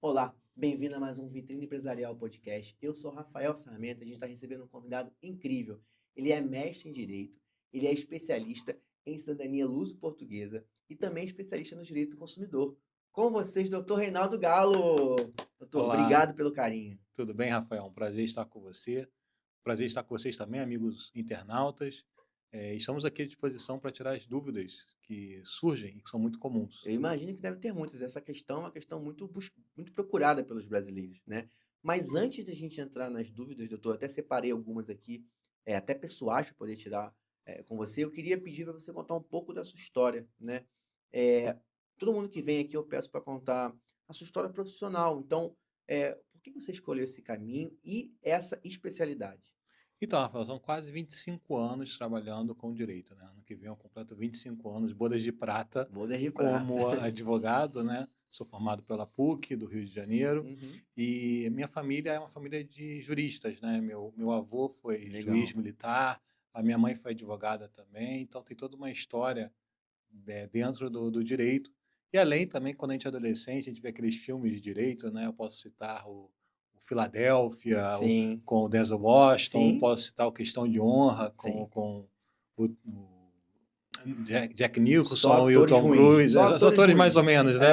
Olá, bem-vindo a mais um Vitrine Empresarial Podcast. Eu sou Rafael Sarmento, a gente está recebendo um convidado incrível. Ele é mestre em Direito, ele é especialista em cidadania luso-portuguesa e também especialista no direito do consumidor. Com vocês, doutor Reinaldo Galo. Doutor, Olá, obrigado pelo carinho. tudo bem, Rafael? Um prazer estar com você. Prazer estar com vocês também, amigos internautas. Estamos aqui à disposição para tirar as dúvidas que surgem e que são muito comuns. Eu imagino que deve ter muitas. Essa questão é uma questão muito procurada pelos brasileiros, né? Mas antes da gente entrar nas dúvidas, doutor, eu até separei algumas aqui, até pessoais, para poder tirar com você. Eu queria pedir para você contar um pouco da sua história, né? Eh, Todo mundo que vem aqui eu peço para contar a sua história profissional. Então, por que você escolheu esse caminho e essa especialidade? Então, Rafael, são quase 25 anos trabalhando com direito, né? Ano que vem eu completo 25 anos, bodas de prata, Bodas de prata. como advogado, né? Sou formado pela PUC do Rio de Janeiro Uhum, e minha família é uma família de juristas, né? Meu avô foi juiz legal. militar, a minha mãe foi advogada também, então tem toda uma história dentro do direito. E além também, quando a gente é adolescente, a gente vê aqueles filmes de direito, né? Eu posso citar o Filadélfia, Sim, com o Denzel Washington, sim, posso citar o Questão de Honra sim. com o Jack Só Nicholson e o atores Tom ruins, Cruise, só os atores atores mais ou ruins. menos, né?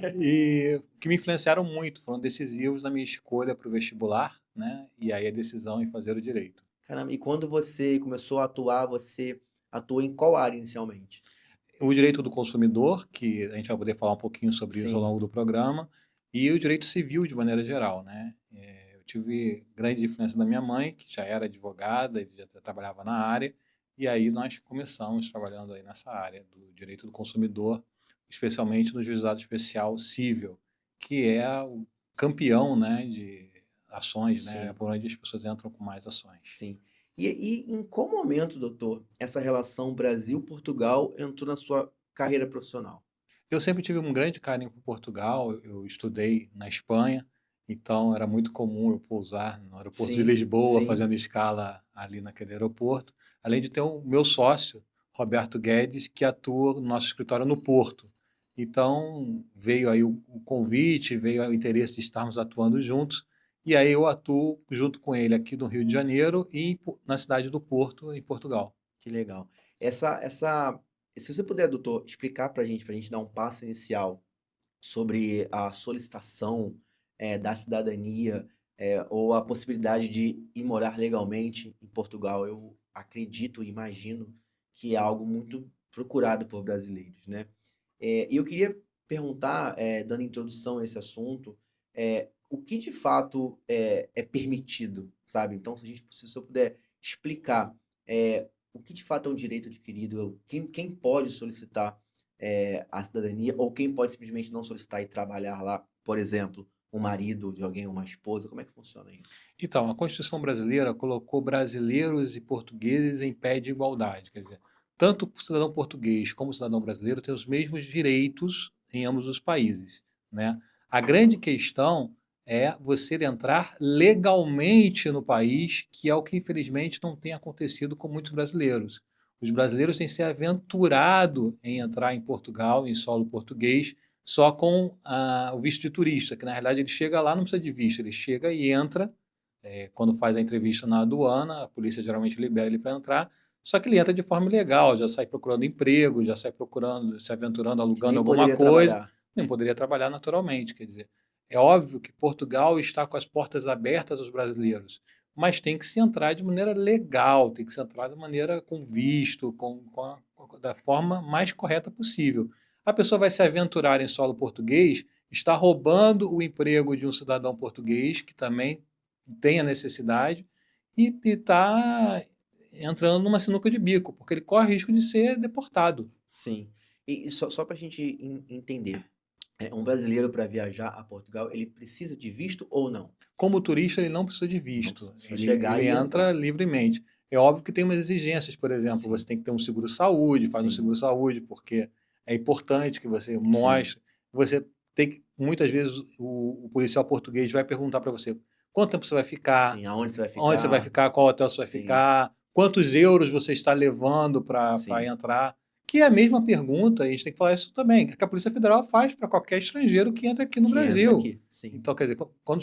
É. E que me influenciaram muito, foram decisivos na minha escolha para o vestibular, né? E aí a decisão em fazer o direito. Caramba, e quando você começou a atuar, você atuou em qual área inicialmente? O direito do consumidor, que a gente vai poder falar um pouquinho sobre isso ao Sim, longo do programa, e o direito civil de maneira geral, né. Eu tive grande influência da minha mãe, que já era advogada e já trabalhava na área, e aí nós começamos trabalhando aí nessa área do direito do consumidor, especialmente no juizado especial cível, que é o campeão, né, de ações, né, é sim, por onde as pessoas entram com mais ações. sim. E em qual momento, doutor, essa relação Brasil-Portugal entrou na sua carreira profissional? Eu sempre tive um grande carinho por Portugal, eu estudei na Espanha, então era muito comum eu pousar no aeroporto de Sim, Lisboa, sim. fazendo escala ali naquele aeroporto, além de ter o meu sócio, Roberto Guedes, que atua no nosso escritório no Porto. Então veio aí o convite, veio aí o interesse de estarmos atuando juntos, e aí eu atuo junto com ele aqui no Rio de Janeiro e na cidade do Porto, em Portugal. Que legal. Essa se você puder, doutor, explicar para gente dar um passo inicial sobre a solicitação, da cidadania, ou a possibilidade de ir morar legalmente em Portugal. Eu acredito e imagino que é algo muito procurado por brasileiros, né. E eu queria perguntar, dando introdução a esse assunto, o que de fato é permitido, sabe. Então se o senhor puder explicar, o que de fato é um direito adquirido, quem pode solicitar a cidadania, ou quem pode simplesmente não solicitar e trabalhar lá, por exemplo, um marido de alguém, uma esposa, como é que funciona isso? Então, a Constituição brasileira colocou brasileiros e portugueses em pé de igualdade, quer dizer, tanto o cidadão português como o cidadão brasileiro têm os mesmos direitos em ambos os países, né. A grande questão é você entrar legalmente no país, que é o que infelizmente não tem acontecido com muitos brasileiros. Os brasileiros têm se aventurado em entrar em Portugal, em solo português, só com o visto de turista, que na realidade ele chega lá, não precisa de visto, ele chega e entra quando faz a entrevista na aduana, a polícia geralmente libera ele para entrar, só que ele entra de forma ilegal, já sai procurando emprego, já sai procurando, se aventurando, Que alugando nem alguma poderia coisa, trabalhar. nem poderia trabalhar naturalmente. Quer dizer, é óbvio que Portugal está com as portas abertas aos brasileiros, mas tem que se entrar de maneira legal, tem que se entrar de maneira com visto, da forma mais correta possível. A pessoa vai se aventurar em solo português, está roubando o emprego de um cidadão português, que também tem a necessidade e está entrando numa sinuca de bico, porque ele corre risco de ser deportado. Sim. E só para a gente entender, um brasileiro para viajar a Portugal, ele precisa de visto ou não? Como turista, ele não precisa de Não visto, precisa, só chegar ele e entra entrar. livremente. É óbvio que tem umas exigências, por exemplo, você Sim, tem que ter um seguro-saúde, faz um sim, seguro-saúde, porque é importante que você sim, mostre. Você tem que, muitas vezes, o policial português vai perguntar para você quanto tempo você vai ficar, sim. Aonde você vai onde você vai ficar? ficar, qual hotel você vai Sim, ficar, quantos euros você está levando para sim. entrar. Que é a mesma pergunta, a gente tem que falar isso também, que a Polícia Federal faz para qualquer estrangeiro que entra aqui no Que entra Brasil. aqui, sim. Então, quer dizer,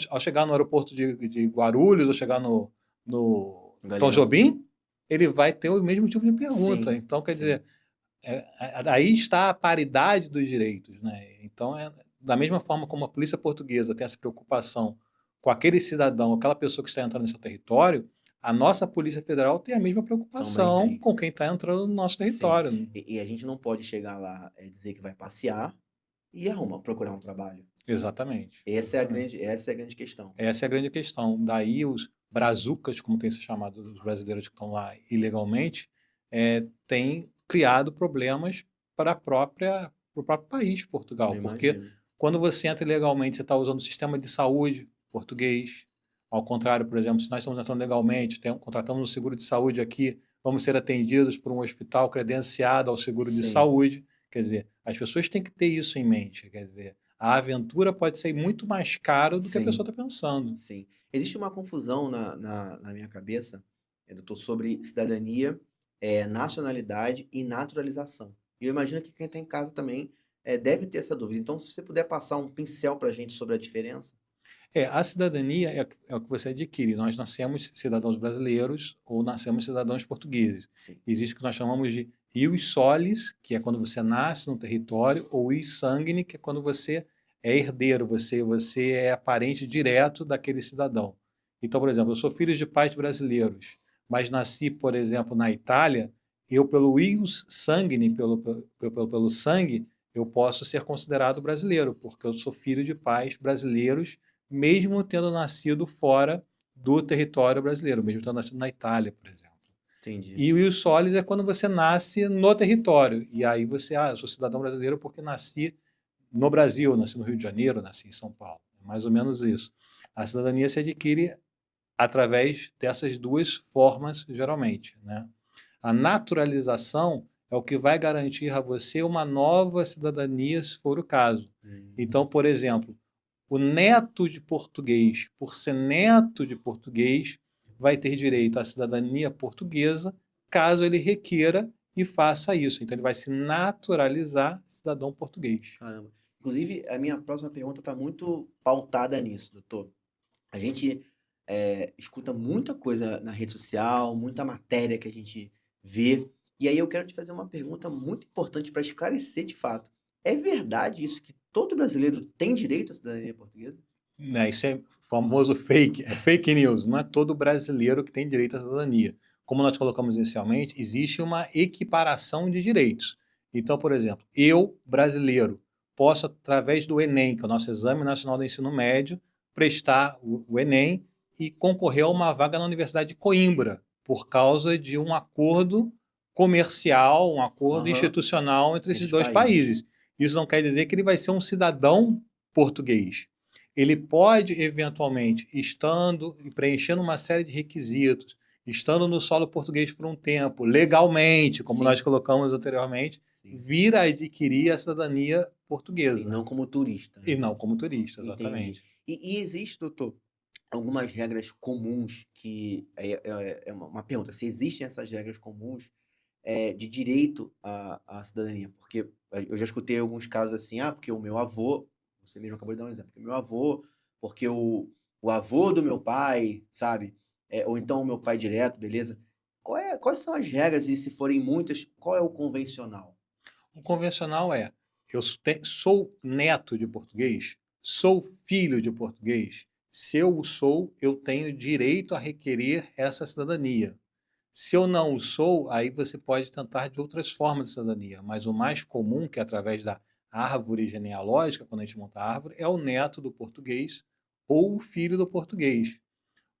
ao chegar no aeroporto de Guarulhos ou chegar no Tom Galeão. Jobim, ele vai ter o mesmo tipo de pergunta. Sim, Então, quer sim. dizer, aí está a paridade dos direitos, né? Então, da mesma forma como a polícia portuguesa tem essa preocupação com aquele cidadão, aquela pessoa que está entrando no seu território, a nossa Polícia Federal tem a mesma Também preocupação tem. com quem está entrando no nosso Sim. território. E a gente não pode chegar lá, dizer que vai passear e procurar um trabalho. Exatamente, Essa é a exatamente. grande questão. Essa é a grande questão. Daí os brazucas, como tem se chamado os brasileiros que estão lá ilegalmente, têm criado problemas para o próprio país, Eu Portugal. Porque imagino. quando você entra ilegalmente, você está usando o sistema de saúde português. Ao contrário, por exemplo, se nós estamos entrando legalmente, contratamos um seguro de saúde aqui, vamos ser atendidos por um hospital credenciado ao seguro de Sim, saúde. Quer dizer, as pessoas têm que ter isso em mente. Quer dizer, a aventura pode ser muito mais cara do que a sim, pessoa está pensando. sim. Existe uma confusão na minha cabeça, doutor, sobre cidadania, nacionalidade e naturalização. E eu imagino que quem está em casa também deve ter essa dúvida. Então, se você puder passar um pincel para a gente sobre a diferença. A cidadania é o que você adquire. Nós nascemos cidadãos brasileiros ou nascemos cidadãos portugueses. Sim, Existe o que nós chamamos de ius solis, que é quando você nasce no território, ou ius sanguine, que é quando você é herdeiro, você é parente direto daquele cidadão. Então, por exemplo, eu sou filho de pais brasileiros, mas nasci, por exemplo, na Itália, eu, pelo ius sanguine, pelo sangue, eu posso ser considerado brasileiro, porque eu sou filho de pais brasileiros mesmo tendo nascido fora do território brasileiro, mesmo tendo nascido na Itália, por exemplo. entendi. E o ius solis é quando você nasce no território. E aí eu sou cidadão brasileiro porque nasci no Brasil, nasci no Rio de Janeiro, nasci em São Paulo. É mais ou menos isso. A cidadania se adquire através dessas duas formas, geralmente, né? A naturalização é o que vai garantir a você uma nova cidadania, se for o caso. Hum, Então, por exemplo, o neto de português, por ser neto de português, vai ter direito à cidadania portuguesa, caso ele requeira e faça isso. Então, ele vai se naturalizar cidadão português. caramba. Inclusive, a minha próxima pergunta está muito pautada nisso, doutor. A gente escuta muita coisa na rede social, muita matéria que a gente vê. E aí eu quero te fazer uma pergunta muito importante para esclarecer de fato. É verdade isso que todo brasileiro tem direito à cidadania portuguesa? Né, isso é famoso fake, é fake news. Não é todo brasileiro que tem direito à cidadania. Como nós colocamos inicialmente, existe uma equiparação de direitos. Então, por exemplo, eu, brasileiro, posso, através do Enem, que é o nosso Exame Nacional do Ensino Médio, prestar o Enem e concorrer a uma vaga na Universidade de Coimbra, por causa de um acordo comercial, um acordo Aham, institucional entre entre esses os dois países. países. Isso não quer dizer que ele vai ser um cidadão português. Ele pode, eventualmente, estando e preenchendo uma série de requisitos, estando no solo português por um tempo, legalmente, como nós Sim, colocamos anteriormente, sim, vir a adquirir a cidadania sim, portuguesa. não como turista, E né? não como turista, Entendi. exatamente. E existe, doutor, algumas regras comuns que é uma pergunta, se existem essas regras comuns de direito à cidadania, porque eu já escutei alguns casos assim, porque o meu avô, você mesmo acabou de dar um exemplo, porque o meu avô, porque o avô do meu pai, sabe? Ou então o meu pai direto, beleza? Quais são as regras e se forem muitas, qual é o convencional? O convencional é: eu sou neto de português, sou filho de português. Se eu o sou, eu tenho direito a requerer essa cidadania. Se eu não o sou, aí você pode tentar de outras formas de cidadania, mas o mais comum, que é através da árvore genealógica, quando a gente monta a árvore, é o neto do português ou o filho do português.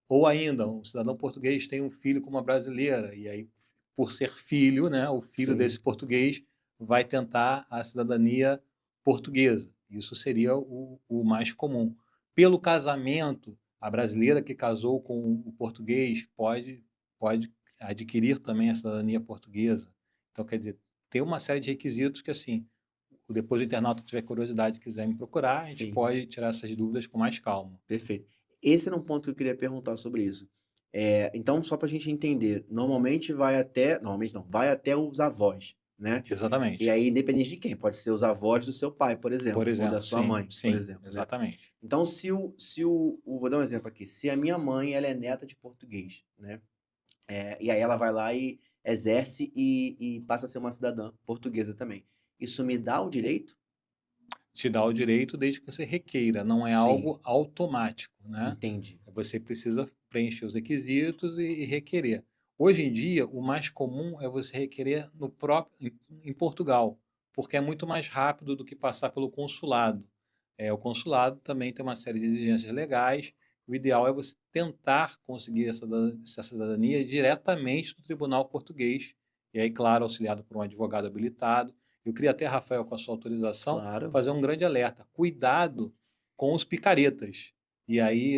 Ou ainda, um cidadão português tem um filho com uma brasileira, e aí, por ser filho, né, o filho Sim, desse português vai tentar a cidadania portuguesa. Isso seria o mais comum. Pelo casamento, a brasileira que casou com o português pode adquirir também a cidadania portuguesa. Então, quer dizer, tem uma série de requisitos que, assim, depois do internauta que tiver curiosidade e quiser me procurar, a gente sim. pode tirar essas dúvidas com mais calma. Perfeito. Esse era um ponto que eu queria perguntar sobre isso. Então, só para a gente entender, normalmente vai até. Normalmente não, vai até os avós. né? E Exatamente. aí, independente de quem, pode ser os avós do seu pai, por Por exemplo, ou da exemplo, sua sim, mãe, por sim, exemplo, né? exatamente. Então, vou dar um exemplo aqui, se a minha mãe, ela é neta de português, né? E aí ela vai lá e exerce e passa a ser uma cidadã portuguesa também. Isso me dá o direito? Te dá o direito desde que você requeira, não é Sim, algo automático, né? entendi. Você precisa preencher os requisitos e requerer. Hoje em dia, o mais comum é você requerer no próprio em Portugal, porque é muito mais rápido do que passar pelo consulado. O consulado também tem uma série de exigências legais. O ideal é você tentar conseguir essa cidadania diretamente do tribunal português, e aí, claro, auxiliado por um advogado habilitado. Eu queria até, Rafael, com a sua autorização, Claro. fazer um grande alerta. Cuidado com os picaretas. E aí,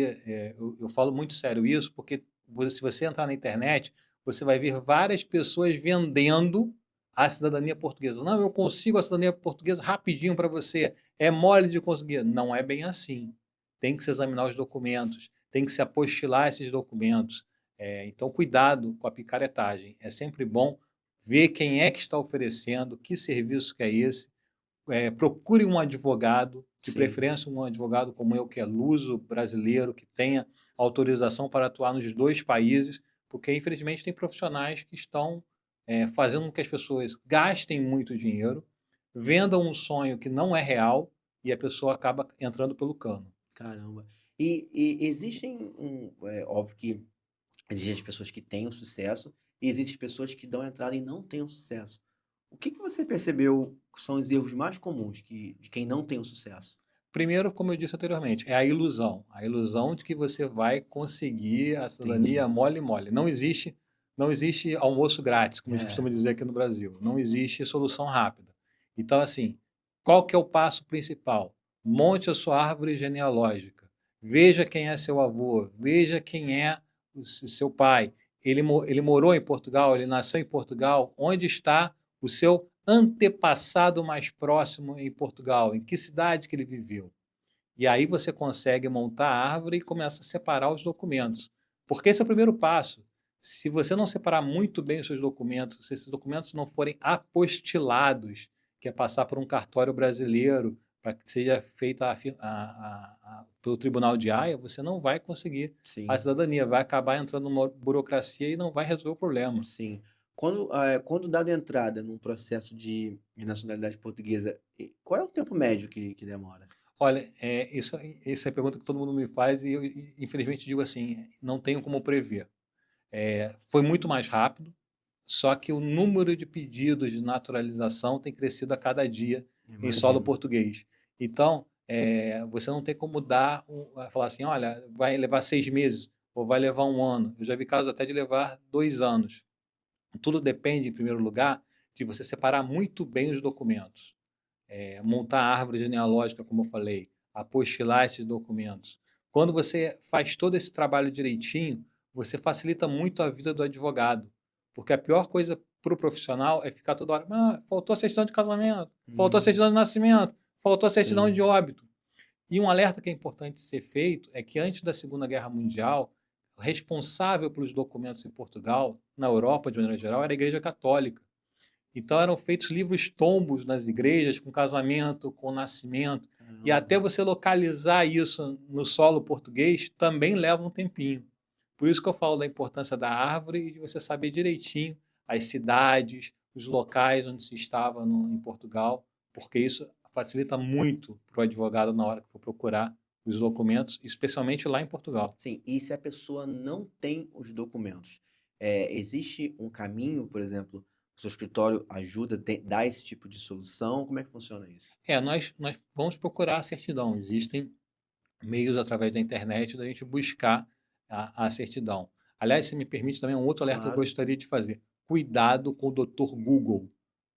eu falo muito sério isso, porque se você entrar na internet, você vai ver várias pessoas vendendo a cidadania portuguesa. Não, eu consigo a cidadania portuguesa rapidinho para você. É mole de conseguir. Não é bem assim. Tem que se examinar os documentos, tem que se apostilar esses documentos. Então, cuidado com a picaretagem. É sempre bom ver quem é que está oferecendo, que serviço que é esse. Procure um advogado, de Sim, preferência um advogado como eu, que é luso, brasileiro, que tenha autorização para atuar nos dois países, porque infelizmente tem profissionais que estão fazendo com que as pessoas gastem muito dinheiro, vendam um sonho que não é real e a pessoa acaba entrando pelo cano. caramba. E existem óbvio que existem as pessoas que têm o sucesso e existem pessoas que dão entrada e não têm o sucesso. O que que você percebeu que são os erros mais comuns de quem não tem o sucesso? Primeiro, como eu disse anteriormente, é a ilusão de que você vai conseguir a cidadania Entendi. mole mole. Não existe almoço grátis, como a gente É, costuma dizer aqui no Brasil. Não existe solução rápida. Então, assim, qual que é o passo principal? Monte a sua árvore genealógica. Veja quem é seu avô, veja quem é o seu pai. Ele morou em Portugal, ele nasceu em Portugal. Onde está o seu antepassado mais próximo em Portugal? Em que cidade que ele viveu? E aí você consegue montar a árvore e começa a separar os documentos. Porque esse é o primeiro passo. Se você não separar muito bem os seus documentos, se esses documentos não forem apostilados, que é passar por um cartório brasileiro para que seja feita pelo Tribunal de Haia, você não vai conseguir a sim, cidadania, vai acabar entrando numa burocracia e não vai resolver o problema. sim. Quando dado entrada num processo de nacionalidade portuguesa, qual é o tempo médio que demora? Olha, essa é a pergunta que todo mundo me faz e eu, infelizmente, digo assim, não tenho como prever. Foi muito mais rápido, só que o número de pedidos de naturalização tem crescido a cada dia em solo Imagino. português. Então, você não tem como falar assim, olha, vai levar 6 meses ou vai levar um ano. Eu já vi casos até de levar 2 anos. Tudo depende, em primeiro lugar, de você separar muito bem os documentos, montar a árvore genealógica, como eu falei, apostilar esses documentos. Quando você faz todo esse trabalho direitinho, você facilita muito a vida do advogado, porque a pior coisa para o profissional é ficar toda hora, faltou a certidão de casamento, faltou a certidão Hum, de nascimento, faltou a certidão de sim, óbito. E um alerta que é importante ser feito é que antes da Segunda Guerra Mundial, o responsável pelos documentos em Portugal, na Europa de maneira geral, era a Igreja Católica. Então eram feitos livros tombos nas igrejas, com casamento, com nascimento. E até caramba. você localizar isso no solo português também leva um tempinho. Por isso que eu falo da importância da árvore e de você saber direitinho as cidades, os locais onde se estava em Portugal, porque isso facilita muito para o advogado na hora que for procurar os documentos, especialmente lá em Portugal. Sim, e se a pessoa não tem os documentos, existe um caminho, por exemplo, o seu escritório ajuda, dá esse tipo de solução? Como é que funciona isso? Nós vamos procurar a certidão. Existem meios através da internet da gente buscar a certidão. Aliás, se me permite também um outro alerta que eu Claro, gostaria de fazer. Cuidado com o doutor Google.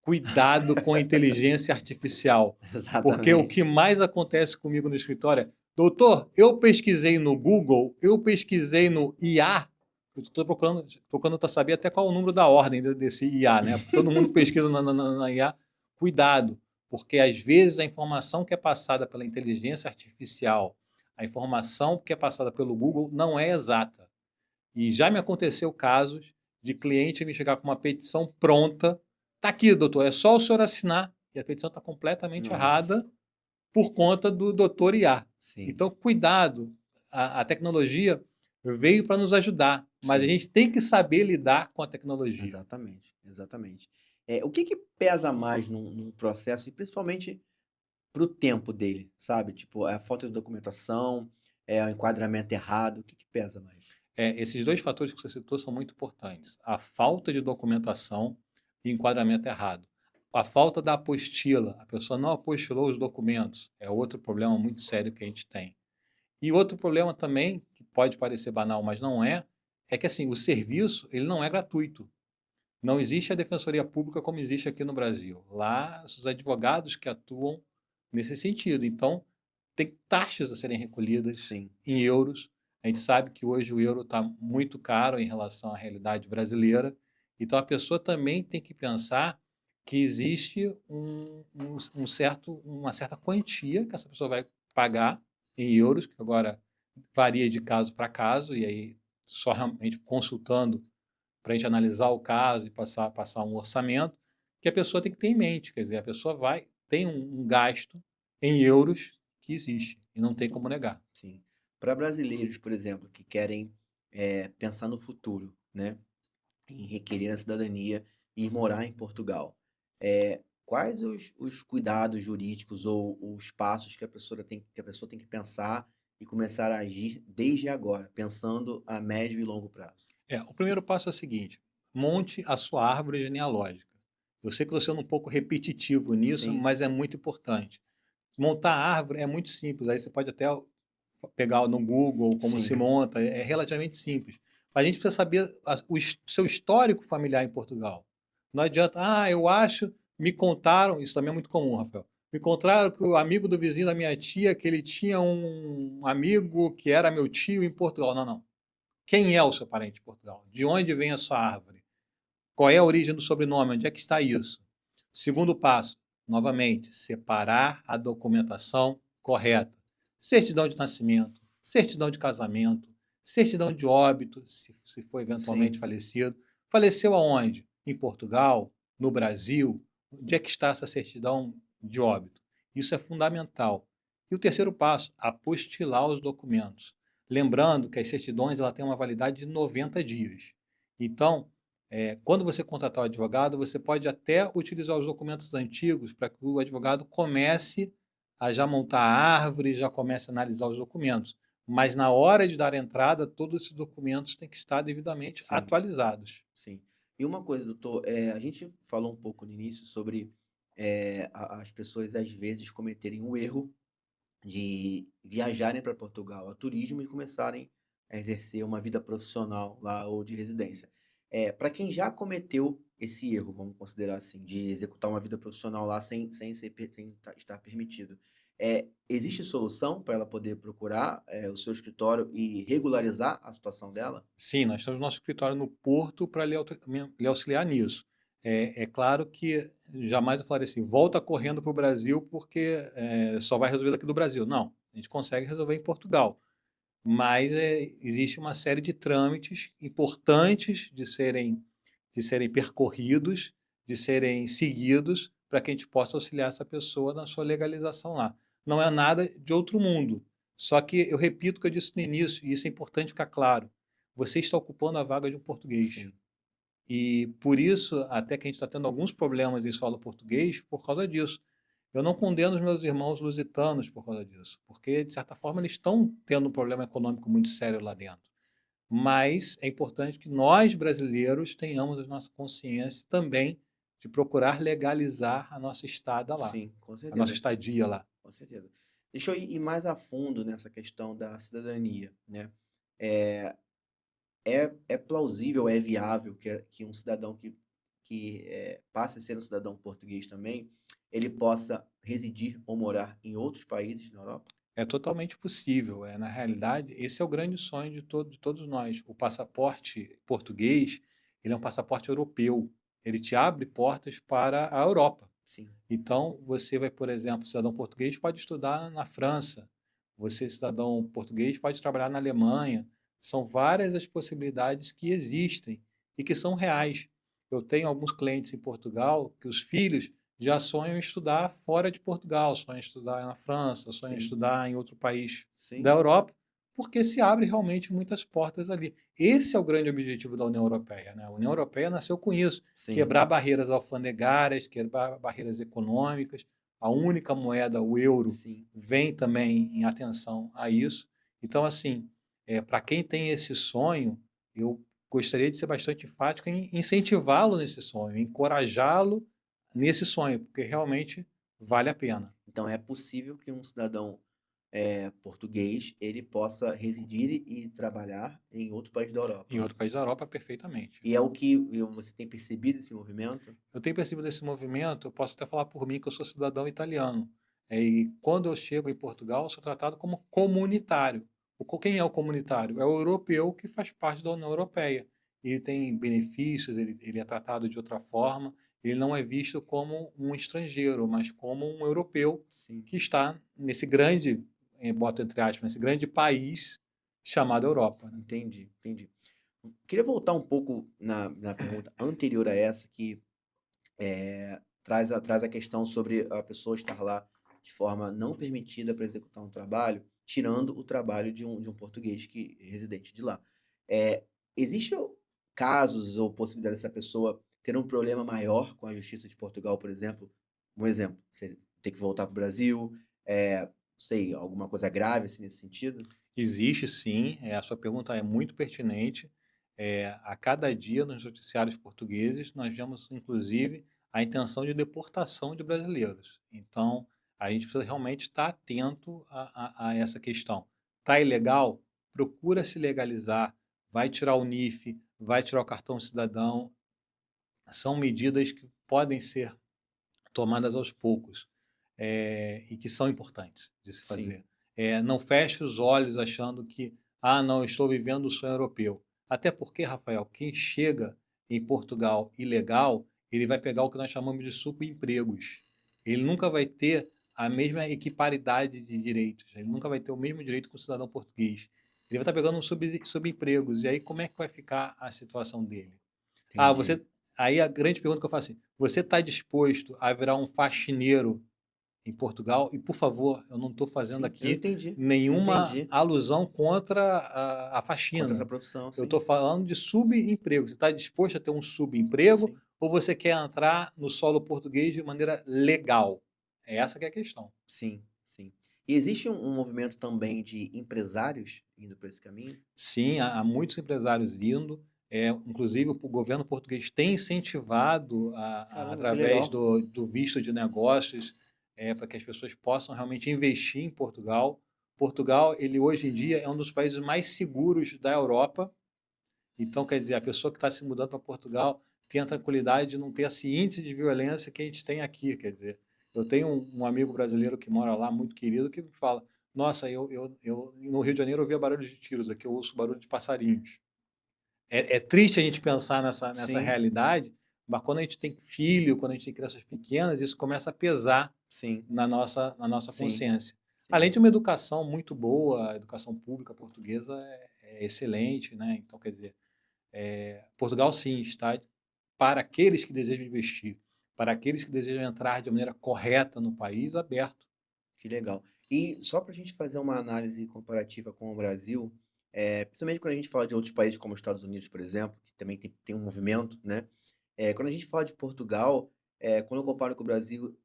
Cuidado com a inteligência artificial. Porque o que exatamente. mais acontece comigo no escritório é, doutor, eu pesquisei no Google, eu pesquisei no IA, eu estou procurando para saber até qual é o número da ordem desse IA, né? Todo mundo pesquisa na IA. Cuidado, porque às vezes a informação que é passada pela inteligência artificial, a informação que é passada pelo Google não é exata. E já me aconteceu casos de cliente me chegar com uma petição pronta Tá aqui, doutor, é só o senhor assinar. E a petição está completamente Nossa, errada por conta do doutor IA. sim, Então, cuidado, a tecnologia veio para nos ajudar, mas a sim, gente tem que saber lidar com a tecnologia. exatamente, exatamente. O que que pesa mais num processo e principalmente para o tempo dele, sabe? Tipo, a falta de documentação, o enquadramento errado, o que que pesa mais? Esses dois fatores que você citou são muito importantes. A falta de documentação e enquadramento errado. A falta da apostila, a pessoa não apostilou os documentos, é outro problema muito sério que a gente tem. E outro problema também, que pode parecer banal, mas não é que assim, o serviço ele não é gratuito. Não existe a defensoria pública como existe aqui no Brasil. Lá, os advogados que atuam nesse sentido. Então, tem taxas a serem recolhidas Sim, em euros. A gente sabe que hoje o euro está muito caro em relação à realidade brasileira. Então, a pessoa também tem que pensar que existe uma certa quantia que essa pessoa vai pagar em euros, que agora varia de caso para caso, e aí só realmente consultando para a gente analisar o caso e passar um orçamento, que a pessoa tem que ter em mente. Quer dizer, a pessoa tem um gasto em euros que existe e não tem como negar. sim. Para brasileiros, por exemplo, que querem pensar no futuro, né? Em requerer a cidadania e ir morar em Portugal. Quais os cuidados jurídicos ou os passos que a pessoa tem que pensar e começar a agir desde agora, pensando a médio e longo prazo? O primeiro passo é o seguinte: monte a sua árvore genealógica. Eu sei que estou sendo um pouco repetitivo nisso, Sim, mas é muito importante. Montar a árvore é muito simples, aí você pode até pegar no Google como se sim, monta, é relativamente simples. Mas a gente precisa saber seu histórico familiar em Portugal. Não adianta, eu acho, me contaram, isso também é muito comum, Rafael. Me contaram que o amigo do vizinho da minha tia, que ele tinha um amigo que era meu tio em Portugal. Não, não. Quem é o seu parente em Portugal? De onde vem a sua árvore? Qual é a origem do sobrenome? Onde é que está isso? Segundo passo, novamente, separar a documentação correta. Certidão de nascimento, certidão de casamento, certidão de óbito, se for eventualmente sim, falecido. Faleceu aonde? Em Portugal? No Brasil? Onde é que está essa certidão de óbito? Isso é fundamental. E o terceiro passo, apostilar os documentos. Lembrando que as certidões ela têm uma validade de 90 dias. Então, quando você contratar o advogado, você pode até utilizar os documentos antigos para que o advogado comece a já montar a árvore, já comece a analisar os documentos. Mas na hora de dar entrada, todos esses documentos têm que estar devidamente sim, atualizados. sim. E uma coisa, doutor, a gente falou um pouco no início sobre as pessoas às vezes cometerem o erro de viajarem para Portugal a turismo e começarem a exercer uma vida profissional lá ou de residência. Para quem já cometeu esse erro, vamos considerar assim, de executar uma vida profissional lá sem estar permitido, existe solução para ela poder procurar o seu escritório e regularizar a situação dela? Sim, nós temos nosso escritório no Porto para lhe auxiliar nisso. É claro que jamais eu falaria assim, volta correndo para o Brasil porque só vai resolver daqui do Brasil. Não, a gente consegue resolver em Portugal. Mas existe uma série de trâmites importantes de serem percorridos, de serem seguidos, para que a gente possa auxiliar essa pessoa na sua legalização lá. Não é nada de outro mundo. Só que eu repito o que eu disse no início, e isso é importante ficar claro. Você está ocupando a vaga de um português. Sim, E por isso, até que a gente está tendo alguns problemas em solo português por causa disso. Eu não condeno os meus irmãos lusitanos por causa disso, porque, de certa forma, eles estão tendo um problema econômico muito sério lá dentro. Mas é importante que nós, brasileiros, tenhamos a nossa consciência também de procurar legalizar a nossa estada lá, sim, com a nossa certeza, estadia lá. com certeza. Deixa eu ir mais a fundo nessa questão da cidadania, né? É, é plausível, é viável que um cidadão que passe a ser um cidadão português também, ele possa residir ou morar em outros países na Europa? É totalmente possível. Na realidade, esse é o grande sonho de todos nós. O passaporte português, ele é um passaporte europeu. Ele te abre portas para a Europa. Sim, Então, você vai, por exemplo, cidadão português pode estudar na França. Você, cidadão português, pode trabalhar na Alemanha. São várias as possibilidades que existem e que são reais. Eu tenho alguns clientes em Portugal que os filhos já sonham em estudar fora de Portugal, sonham em estudar na França, sonham em Sim, estudar em outro país da sim, Europa, porque se abre realmente muitas portas ali. Esse é o grande objetivo da União Europeia, né? A União Europeia nasceu com isso, sim, quebrar barreiras alfandegárias, quebrar barreiras econômicas. A única moeda, o euro, sim. vem também em atenção a isso. Então, assim, para quem tem esse sonho, eu gostaria de ser bastante enfático em incentivá-lo nesse sonho, encorajá-lo nesse sonho, porque realmente vale a pena. Então é possível que um cidadão português ele possa residir e trabalhar em outro país da Em Europa. outro país da Europa, perfeitamente. E é o que você tem percebido esse movimento? Eu tenho percebido esse movimento, eu posso até falar por mim, que eu sou cidadão italiano. E quando eu chego em Portugal, eu sou tratado como comunitário. Quem é o comunitário? É o europeu que faz parte da União Europeia. Ele tem benefícios, ele é tratado de outra forma, ele não é visto como um estrangeiro, mas como um europeu Sim, que está nesse grande, bota entre aspas, nesse grande país chamado Europa, né? entendi, entendi. Queria voltar um pouco na pergunta anterior a essa, que traz a questão sobre a pessoa estar lá de forma não permitida para executar um trabalho, tirando o trabalho de um português que residente de lá. Existem casos ou possibilidade dessa pessoa ter um problema maior com a Justiça de Portugal, por exemplo? Um exemplo, você ter que voltar para o Brasil, não sei, alguma coisa grave assim, nesse sentido? Existe sim, a sua pergunta é muito pertinente. A cada dia nos noticiários portugueses nós vemos inclusive a intenção de deportação de brasileiros. Então a gente precisa realmente estar atento a essa questão. Está ilegal? Procura se legalizar, vai tirar o NIF, vai tirar o cartão cidadão. São medidas que podem ser tomadas aos poucos, e que são importantes de se Sim, fazer. Não feche os olhos achando que, ah, não, estou vivendo o sonho europeu. Até porque, Rafael, quem chega em Portugal ilegal, ele vai pegar o que nós chamamos de subempregos. Ele nunca vai ter a mesma equiparidade de direitos, ele nunca vai ter o mesmo direito que o cidadão português. Ele vai estar pegando um subempregos, e aí como é que vai ficar a situação dele? Ah, entendi. aí a grande pergunta que eu faço assim: você está disposto a virar um faxineiro em Portugal? E, por favor, eu não estou fazendo Sim, eu aqui entendi, eu nenhuma entendi. alusão contra a Contra essa faxina. profissão, Eu sim, estou falando de subemprego. Você está disposto a ter um subemprego sim. ou você quer entrar no solo português de maneira legal? É essa que é a questão. Sim, sim. E existe um movimento também de empresários indo para esse caminho? Sim, há muitos empresários indo, inclusive o governo português tem incentivado, Caramba, que através legal. do visto de negócios, para que as pessoas possam realmente investir em Portugal. Portugal, ele hoje em dia é um dos países mais seguros da Europa, então quer dizer, a pessoa que está se mudando para Portugal tem a tranquilidade de não ter esse índice de violência que a gente tem aqui, quer dizer. Eu tenho um amigo brasileiro que mora lá, muito querido, que me fala: nossa, eu no Rio de Janeiro eu ouvia barulho de tiros, aqui eu ouço barulho de passarinhos. É triste a gente pensar nessa Sim, realidade, mas quando a gente tem filho, quando a gente tem crianças pequenas, isso começa a pesar sim, na nossa sim, consciência. sim. Além de uma educação muito boa, a educação pública portuguesa é excelente, né? Então, quer dizer, Portugal sim está para aqueles que desejam investir, para aqueles que desejam entrar de maneira correta no país, aberto. Que legal. E só para a gente fazer uma análise comparativa com o Brasil, principalmente quando a gente fala de outros países como os Estados Unidos, por exemplo, que também tem um movimento, né? Quando a gente fala de Portugal, quando eu comparo com o Brasil,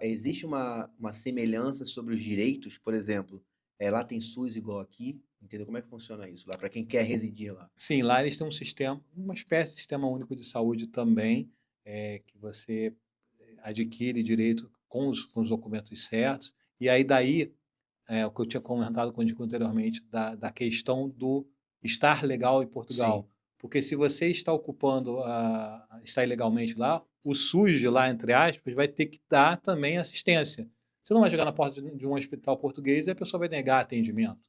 existe uma semelhança sobre os direitos, por exemplo, lá tem SUS igual aqui, entendeu? Como é que funciona isso lá, para quem quer residir lá? Sim, lá eles têm um sistema, uma espécie de sistema único de saúde também, que você adquire direito com os documentos certos. E aí daí, o que eu tinha comentado contigo anteriormente, da questão do estar legal em Sim, Portugal. Porque se você está ocupando, está ilegalmente lá, o SUS de lá, entre aspas, vai ter que dar também assistência. Você não vai chegar na porta de um hospital português e a pessoa vai negar atendimento.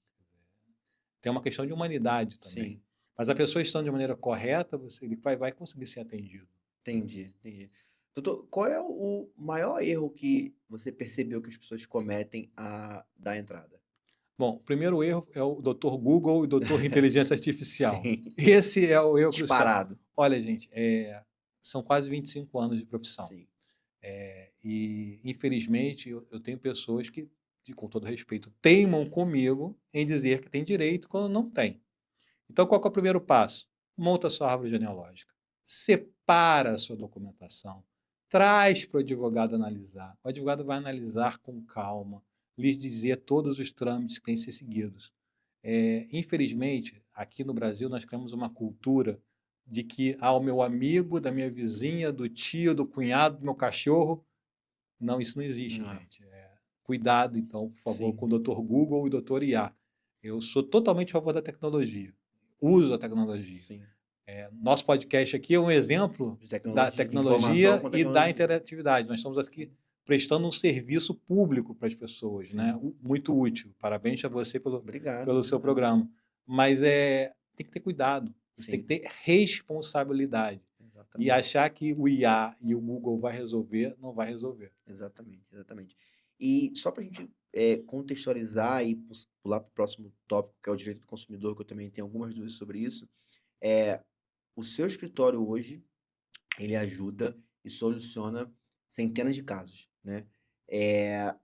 Tem uma questão de humanidade também. sim, Mas a pessoa estando de maneira correta, ele vai conseguir ser atendido. entendi, entendi. Doutor, qual é o maior erro que você percebeu que as pessoas cometem a dar entrada? Bom, o primeiro erro é o doutor Google e o doutor Inteligência Artificial. Sim, Esse é o erro crucial. disparado. Olha, gente, são quase 25 anos de profissão. Sim. E, infelizmente, eu tenho pessoas que, com todo respeito, teimam comigo em dizer que tem direito quando não tem. Então, qual que é o primeiro passo? Monta a sua árvore genealógica. Separa a sua documentação. Traz para o advogado analisar. O advogado vai analisar com calma, lhes dizer todos os trâmites que têm que ser seguidos. Infelizmente, aqui no Brasil, nós criamos uma cultura de que o meu amigo, da minha vizinha, do tio, do cunhado, do meu cachorro. Não, isso não existe, Ah, gente. Cuidado, então, por favor, sim, com o Dr. Google e o Dr. IA. Eu sou totalmente a favor da tecnologia. Uso a tecnologia. sim. Nosso podcast aqui é um exemplo De da tecnologia, de informação tecnologia com e da tecnologia. interatividade. Nós estamos aqui prestando um serviço público para as pessoas, né? Sim. Muito útil. Parabéns a você Obrigado, pelo seu obrigado. programa. Mas tem que ter cuidado, você tem Sim, que ter responsabilidade. E exatamente. achar que o IA e o Google vai resolver, não vai resolver. Exatamente, exatamente. E só para a gente contextualizar e pular para o próximo tópico, que é o direito do consumidor, que eu também tenho algumas dúvidas sobre isso, é, o seu escritório hoje, ele ajuda e soluciona centenas de casos, né?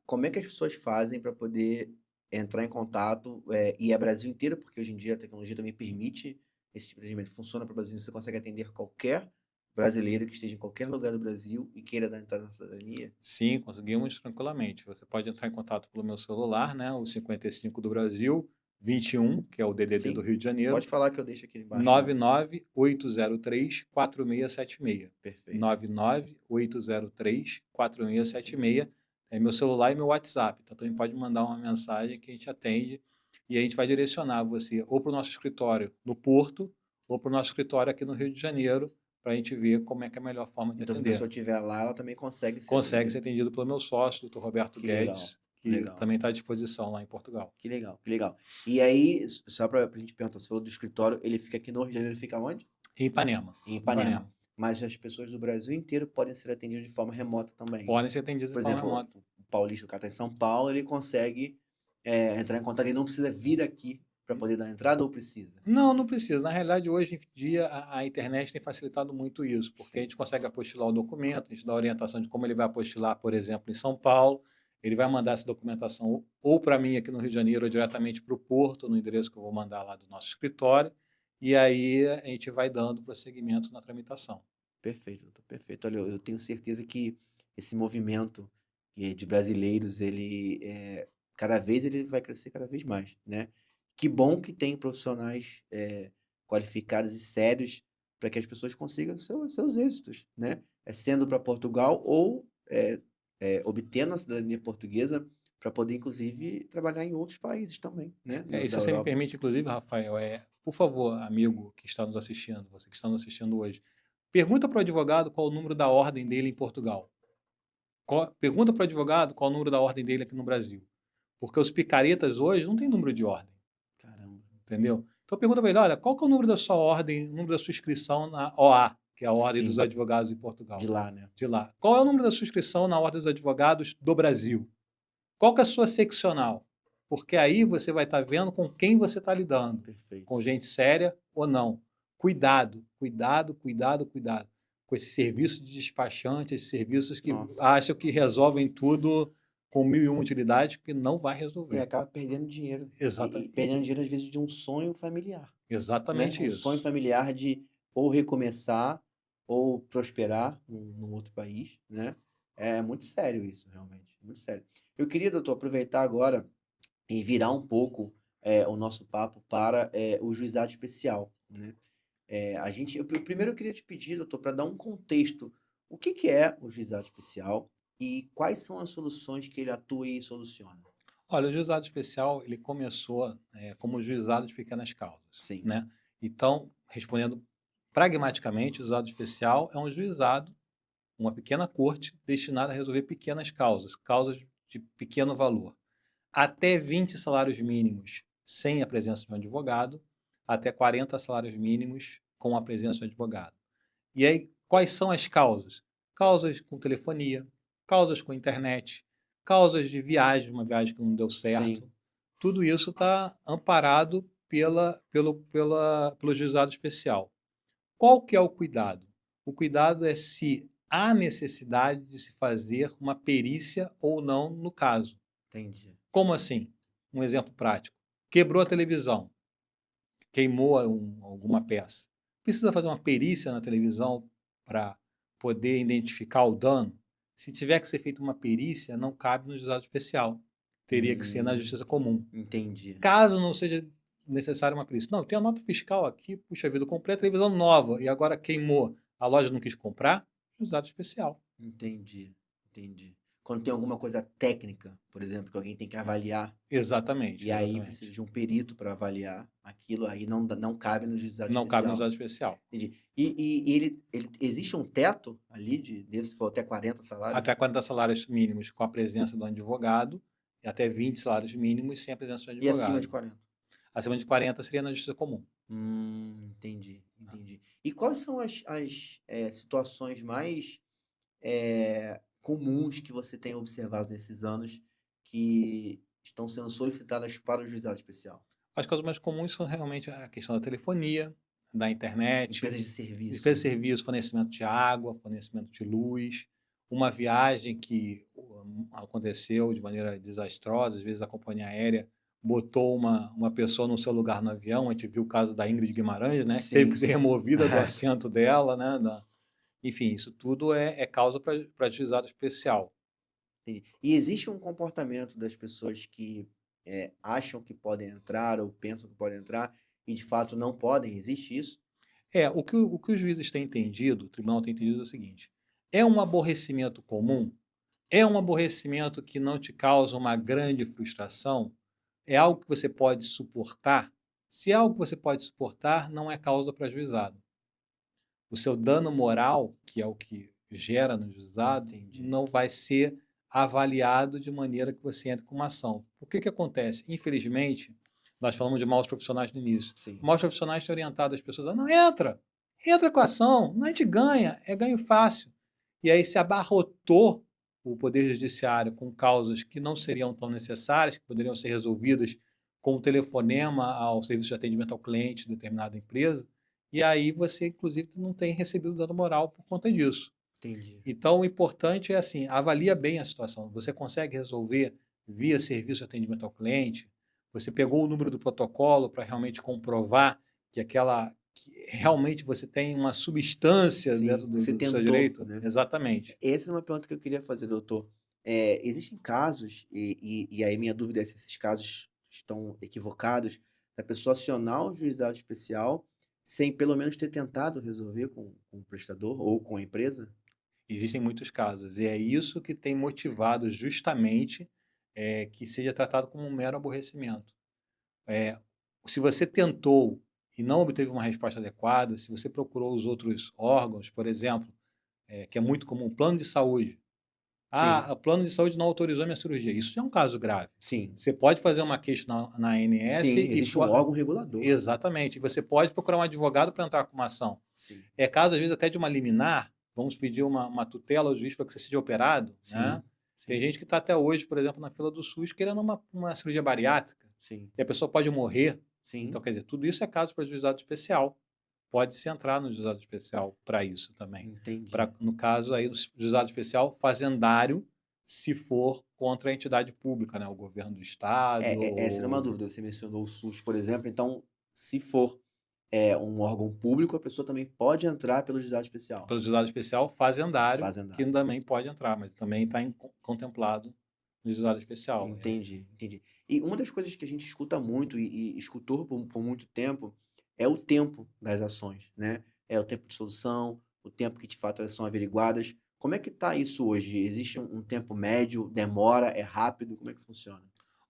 Como é que as pessoas fazem para poder entrar em contato, e é Brasil inteiro, porque hoje em dia a tecnologia também permite esse tipo de atendimento, funciona para o Brasil, você consegue atender qualquer brasileiro que esteja em qualquer lugar do Brasil e queira dar entrada na cidadania? Sim, conseguimos tranquilamente. Você pode entrar em contato pelo meu celular, né, o 55 do Brasil, 21, que é o DDD do Sim, Rio de Janeiro, pode falar que eu deixo aqui embaixo no 99803-4676. perfeito. 99803-4676. É meu celular e meu WhatsApp. Então, também pode mandar uma mensagem que a gente atende e a gente vai direcionar você ou para o nosso escritório no Porto ou para o nosso escritório aqui no Rio de Janeiro para a gente ver como é que é a melhor forma de Então, se a atender. pessoa estiver lá, ela também consegue ser Consegue ser atendida. atendido pelo meu sócio, doutor Roberto Que legal, Guedes, que legal, também está à disposição lá em Portugal. que legal, que legal. E aí, só para a gente perguntar, você falou do escritório, ele fica aqui no Rio de Janeiro, ele fica onde? Em Ipanema. Em Ipanema. Ipanema. Mas as pessoas do Brasil inteiro podem ser atendidas de forma remota também. Podem ser atendidos de Por forma exemplo, remota. o paulista, o cara está em São Paulo, ele consegue entrar em contato, ele não precisa vir aqui para poder dar entrada ou precisa? Não, não precisa. Na realidade, hoje em dia, a internet tem facilitado muito isso, porque a Sim, gente consegue apostilar o documento, a gente dá a orientação de como ele vai apostilar, por exemplo, em São Paulo. Ele vai mandar essa documentação ou para mim aqui no Rio de Janeiro, ou diretamente para o Porto, no endereço que eu vou mandar lá do nosso escritório. E aí a gente vai dando prosseguimento na tramitação. perfeito, doutor, perfeito. Olha, eu tenho certeza que esse movimento de brasileiros, cada vez ele vai crescer cada vez mais, né? Que bom que tem profissionais qualificados e sérios para que as pessoas consigam seus êxitos, né? Sendo para Portugal ou obtendo a cidadania portuguesa para poder, inclusive, trabalhar em outros países também, né? E Da se você me Europa. permite, inclusive, Rafael, por favor, amigo que está nos assistindo, você que está nos assistindo hoje, pergunta para o advogado qual o número da ordem dele em Portugal. Pergunta para o advogado qual o número da ordem dele aqui no Brasil. Porque os picaretas hoje não têm número de ordem, Caramba. entendeu? Então pergunta para ele, olha, qual que é o número da sua ordem, o número da sua inscrição na OA, que é a Ordem dos Sim, Advogados em de Portugal, lá, né? de lá. Qual é o número da sua inscrição na Ordem dos Advogados do Brasil? Qual que é a sua seccional? Porque aí você vai estar vendo com quem você está lidando, Perfeito. com gente séria ou não. Cuidado, cuidado, cuidado, cuidado com esse serviço de despachante, esses serviços que Nossa. acham que resolvem tudo com mil e uma utilidades, que não vai E resolver. acaba perdendo dinheiro. E perdendo Exatamente, dinheiro, às vezes, de um sonho familiar, né? exatamente Um sonho isso. familiar de ou recomeçar ou prosperar num outro país, né? É muito sério isso, realmente. Muito sério. Eu queria, doutor, aproveitar agora e virar um pouco o nosso papo para o juizado especial, né? Primeiro eu queria te pedir, doutor, para dar um contexto. O que que é o juizado especial e quais são as soluções que ele atua e soluciona? Olha, o juizado especial ele começou como juizado de pequenas causas, Sim, né? Então, respondendo pragmaticamente, o juizado especial é um juizado, uma pequena corte destinada a resolver pequenas causas, causas de pequeno valor. Até 20 salários mínimos sem a presença de um advogado, até 40 salários mínimos com a presença de um advogado. E aí, quais são as causas? Causas com telefonia, causas com internet, causas de viagem, uma viagem que não deu sim, certo. Tudo isso está amparado pelo juizado especial. Qual que é o cuidado? O cuidado é se há necessidade de se fazer uma perícia ou não no caso. Entendi. Como assim? Um exemplo prático. Quebrou a televisão, queimou alguma peça. Precisa fazer uma perícia na televisão para poder identificar o dano? Se tiver que ser feita uma perícia, não cabe no juizado especial. Teria que ser na Hum, justiça comum. entendi. Caso não seja necessária uma perícia. Não, tem a nota fiscal aqui, puxa vida, eu comprei a televisão nova e agora queimou. A loja não quis comprar, juizado especial. Entendi, entendi. Quando tem alguma coisa técnica, por exemplo, que alguém tem que avaliar, Exatamente, e aí precisa exatamente. de um perito para avaliar aquilo, aí não cabe no juizado Não cabe no especial. juizado especial. Entendi. E ele existe um teto ali desse, se for até 40 salários? Até 40 salários mínimos com a presença do advogado e até 20 salários mínimos sem a presença do E acima de advogado. 40? Acima de 40 seria na justiça comum. Entendi, entendi. E quais são as situações mais comuns que você tem observado nesses anos que estão sendo solicitadas para o juizado especial? As causas mais comuns são realmente a questão da telefonia, da internet, Empresas de serviço. despesa de serviço, fornecimento de água, fornecimento de luz, uma viagem que aconteceu de maneira desastrosa, às vezes a companhia aérea botou uma pessoa no seu lugar no avião, a gente viu o caso da Ingrid Guimarães, né, que teve que Sim. ser removida do assento dela, né, enfim, isso tudo é causa para juizado especial. Entendi. E existe um comportamento das pessoas que acham que podem entrar ou pensam que podem entrar e de fato não podem? Existe isso? O que os juízes têm entendido, o tribunal tem entendido é o seguinte: é um aborrecimento comum? É um aborrecimento que não te causa uma grande frustração? É algo que você pode suportar? Se é algo que você pode suportar, não é causa para juizado. O seu dano moral, que é o que gera no juizado, Entendi. não vai ser avaliado de maneira que você entre com uma ação. O que acontece? Infelizmente, nós falamos de maus profissionais no início. Sim. Maus profissionais têm orientado as pessoas a não entra com a ação, não a gente ganha, é ganho fácil. E aí se abarrotou o Poder Judiciário com causas que não seriam tão necessárias, que poderiam ser resolvidas com o telefonema ao serviço de atendimento ao cliente de determinada empresa, e aí você, inclusive, não tem recebido dano moral por conta disso. Entendi. Então, o importante é assim, avalia bem a situação. Você consegue resolver via serviço de atendimento ao cliente? Você pegou o número do protocolo para realmente comprovar que realmente você tem uma substância dentro Sim, do, você do seu tentou, direito? né? Exatamente. Essa é uma pergunta que eu queria fazer, doutor. Existem casos, e aí minha dúvida é se esses casos estão equivocados, da pessoa acionar o juizado especial sem pelo menos ter tentado resolver com o prestador ou com a empresa? Existem muitos casos. E é isso que tem motivado justamente que seja tratado como um mero aborrecimento. É, se você tentou e não obteve uma resposta adequada, se você procurou os outros órgãos, por exemplo, que é muito comum, plano de saúde. Sim, Ah, o plano de saúde não autorizou minha cirurgia. Isso é um caso grave. sim, Você pode fazer uma queixa na ANS sim, existe um órgão regulador. exatamente. Você pode procurar um advogado para entrar com uma ação. Sim, É caso, às vezes, até de uma liminar, vamos pedir uma tutela ao juiz para que você seja operado, né? sim, Tem sim, gente que está até hoje, por exemplo, na fila do SUS querendo uma cirurgia bariátrica, sim, e a pessoa pode morrer. sim, Então, quer dizer, tudo isso é caso para juizado especial. Pode-se entrar no juizado especial para isso também. entendi. No caso aí, do juizado especial fazendário, se for contra a entidade pública, né? O governo do estado Essa era uma ou dúvida. Você mencionou o SUS, por exemplo. Então, se for um órgão público, a pessoa também pode entrar pelo juizado especial. pelo juizado especial fazendário, que Fazendário. também pode entrar, mas também está contemplado no juizado especial. Entendi, entendi. E uma das coisas que a gente escuta muito e escutou por muito tempo é o tempo das ações, né? É o tempo de solução, o tempo que de fato elas são averiguadas. Como é que está isso hoje? Existe um tempo médio? Demora? É rápido? Como é que funciona?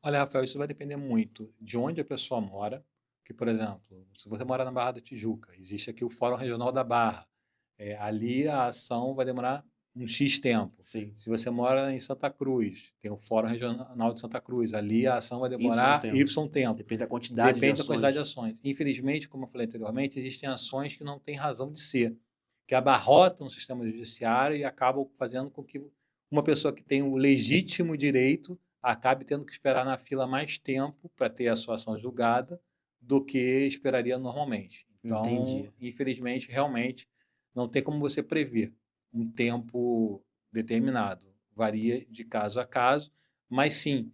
Olha, Rafael, isso vai depender muito de onde a pessoa mora, que, por exemplo, se você mora na Barra da Tijuca, existe aqui o Fórum Regional da Barra. Ali a ação vai demorar um X tempo. Sim, Se você mora em Santa Cruz, tem o Fórum Regional de Santa Cruz, ali a ação vai Y demorar tempo. Y tempo. Depende da quantidade de Depende da quantidade de ações. ações. Infelizmente, como eu falei anteriormente, existem ações que não têm razão de ser, que abarrotam o sistema judiciário e acabam fazendo com que uma pessoa que tem o legítimo direito acabe tendo que esperar na fila mais tempo para ter a sua ação julgada do que esperaria normalmente. Então, Entendi. infelizmente, realmente, não tem como você prever um tempo determinado. Varia de caso a caso, mas sim,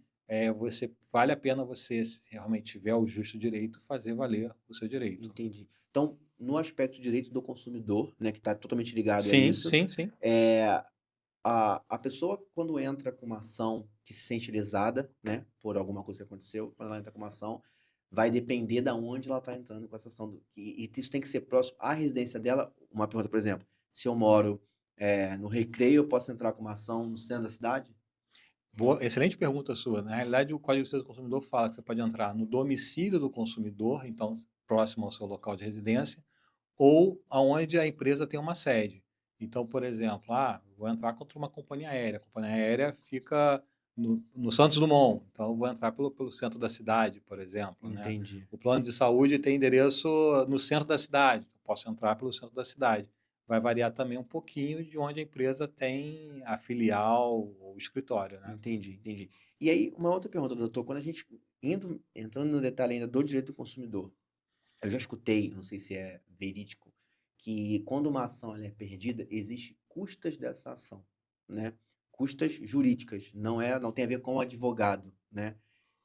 vale a pena você, se realmente tiver o justo direito, fazer valer o seu direito. Entendi. Então, no aspecto de direito do consumidor, né, que está totalmente ligado a Sim, isso, sim, sim. é a pessoa quando entra com uma ação que se sente lesada, né, por alguma coisa que aconteceu, quando ela entra com uma ação, vai depender da onde ela está entrando com essa ação e isso tem que ser próximo à residência dela. Uma pergunta, por exemplo, se eu moro, no Recreio, eu posso entrar com uma ação no centro da cidade? Boa, excelente pergunta sua. Na realidade, o Código de Defesa do Consumidor fala que você pode entrar no domicílio do consumidor, então próximo ao seu local de residência, ou aonde a empresa tem uma sede. Então, por exemplo, vou entrar contra uma companhia aérea. A companhia aérea fica no Santos Dumont, então eu vou entrar pelo centro da cidade, por exemplo, né? Entendi, O plano de saúde tem endereço no centro da cidade, eu posso entrar pelo centro da cidade. Vai variar também um pouquinho de onde a empresa tem a filial ou o escritório, né? entendi. E aí, uma outra pergunta, doutor, quando a gente entrando no detalhe ainda do direito do consumidor, eu já escutei, não sei se é verídico, que quando uma ação ela é perdida, existe custas dessa ação, né? Custas jurídicas, não tem a ver com o advogado, né?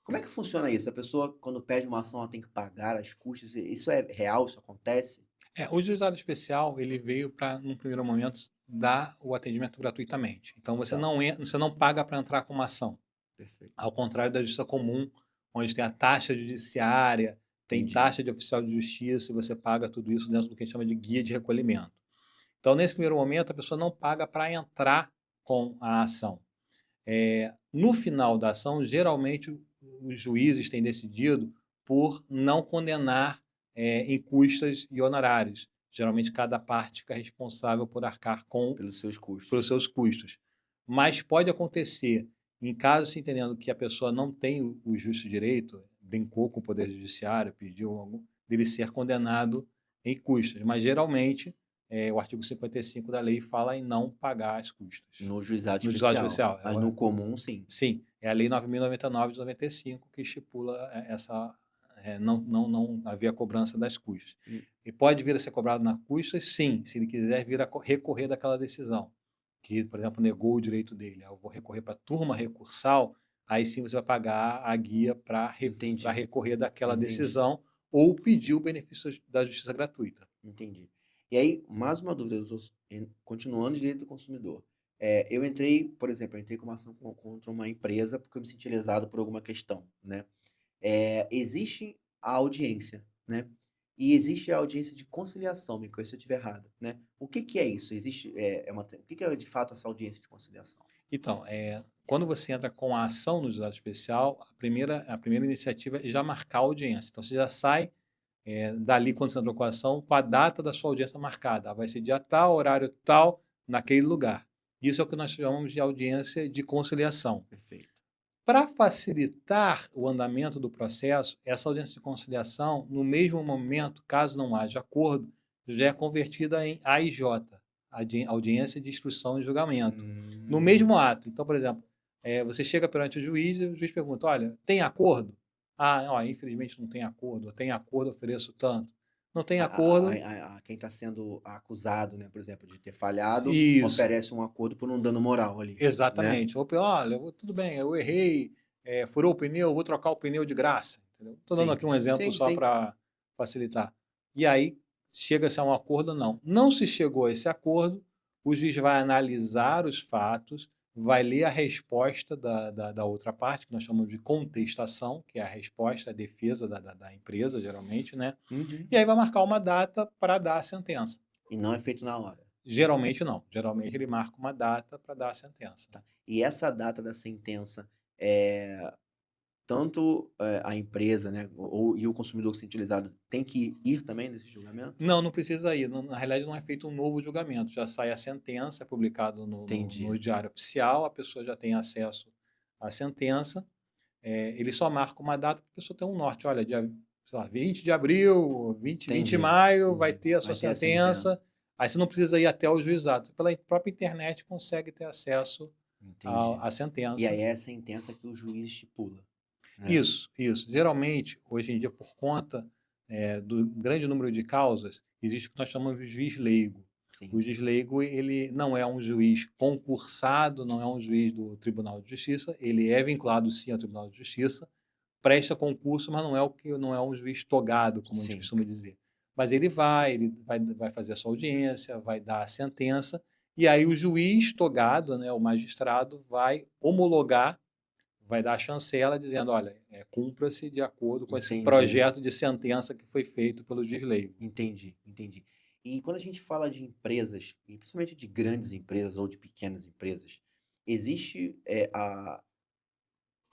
Como é que funciona isso? A pessoa, quando perde uma ação, ela tem que pagar as custas? Isso é real? Isso acontece? O juizado especial, ele veio para, num primeiro momento, dar o atendimento gratuitamente. Então, Tá, você não paga para entrar com uma ação. perfeito. Ao contrário da justiça comum, onde tem a taxa judiciária, tem Entendi, taxa de oficial de justiça, e você paga tudo isso dentro do que a gente chama de guia de recolhimento. Então, nesse primeiro momento, a pessoa não paga para entrar com a ação. No final da ação, geralmente os juízes têm decidido por não condenar em custas e honorários. Geralmente, cada parte fica responsável por arcar com pelos seus pelos custos. seus custos. Mas pode acontecer, em caso se entendendo que a pessoa não tem o justo direito, brincou com o Poder Judiciário, pediu algo, dele ser condenado em custas. Mas, geralmente, o artigo 55 da lei fala em não pagar as custas. No juizado No juizado especial. especial. Mas no comum, sim. Sim, é a Lei 9.099 de 95 que estipula não haver a cobrança das custas. E- E pode vir a ser cobrado na custas, sim, se ele quiser vir a recorrer daquela decisão, que, por exemplo, negou o direito dele. Eu vou recorrer para a turma recursal, aí sim você vai pagar a guia para Entendi, recorrer daquela entendi. decisão ou pedir o benefício da justiça gratuita. Entendi. E aí, mais uma dúvida, doutor, continuando de direito do consumidor. Eu entrei, por exemplo, eu entrei com uma ação contra uma empresa porque eu me senti lesado por alguma questão, né? Existe a audiência, né? E existe a audiência de conciliação, me corrija se eu estiver errado, né? O que que é isso? O que que é de fato essa audiência de conciliação? Então, quando você entra com a ação no juizado especial, a primeira iniciativa é já marcar a audiência. Então, você já sai dali, quando você entrou com a ação, com a data da sua audiência marcada. Vai ser dia tal, horário tal, naquele lugar. Isso é o que nós chamamos de audiência de conciliação. Perfeito. Para facilitar o andamento do processo, essa audiência de conciliação, no mesmo momento, caso não haja acordo, já é convertida em AIJ, Audiência de Instrução e Julgamento, no Hum, mesmo ato. Então, por exemplo, você chega perante o juiz e o juiz pergunta: olha, tem acordo? Ó, infelizmente não tem acordo. Tem acordo, ofereço tanto. Não tem acordo, quem está sendo acusado, né, por exemplo, de ter falhado, isso. oferece um acordo por um dano moral ali, né? Exatamente. Ou, olha, tudo bem, eu errei, furou o pneu, vou trocar o pneu de graça. Estou dando Sim, aqui um exemplo sim, só sim. para facilitar. E aí, chega-se a um acordo ou não. Não se chegou a esse acordo, o juiz vai analisar os fatos, vai ler a resposta da outra parte, que nós chamamos de contestação, que é a resposta, a defesa da empresa, geralmente, né? Uhum. E aí vai marcar uma data para dar a sentença. E não é feito na hora. Geralmente não. Geralmente ele marca uma data para dar a sentença. Tá. E essa data da sentença, é tanto, a empresa, né, e o consumidor que se sente lesado tem que ir também nesse julgamento? Não, não precisa ir. Na realidade, não é feito um novo julgamento. Já sai a sentença, é publicado no Entendi, Diário Oficial, a pessoa já tem acesso à sentença. Ele só marca uma data para a pessoa ter um norte. Olha, dia, sei lá, 20 de abril, 20 de entendi, maio, vai entendi. ter a sua Vai ter a sentença. sentença. Aí você não precisa ir até o juizado. Você, pela própria internet, consegue ter acesso Entendi. à E aí sentença. é a sentença que o juiz estipula, né? Isso, isso. Geralmente, hoje em dia, por conta do grande número de causas, existe o que nós chamamos de juiz leigo. O sim, juiz leigo, ele não é um juiz concursado, não é um juiz do Tribunal de Justiça, ele é vinculado sim ao Tribunal de Justiça, presta concurso, mas não é um juiz togado, como a gente sim, costuma dizer. Mas vai fazer a sua audiência, vai dar a sentença, e aí o juiz togado, né, o magistrado, vai homologar, vai dar a chancela dizendo, olha, cumpra-se de acordo com esse entendi. projeto de sentença que foi feito pelo juiz leigo. Entendi, entendi. E quando a gente fala de empresas, e principalmente de grandes empresas ou de pequenas empresas, existe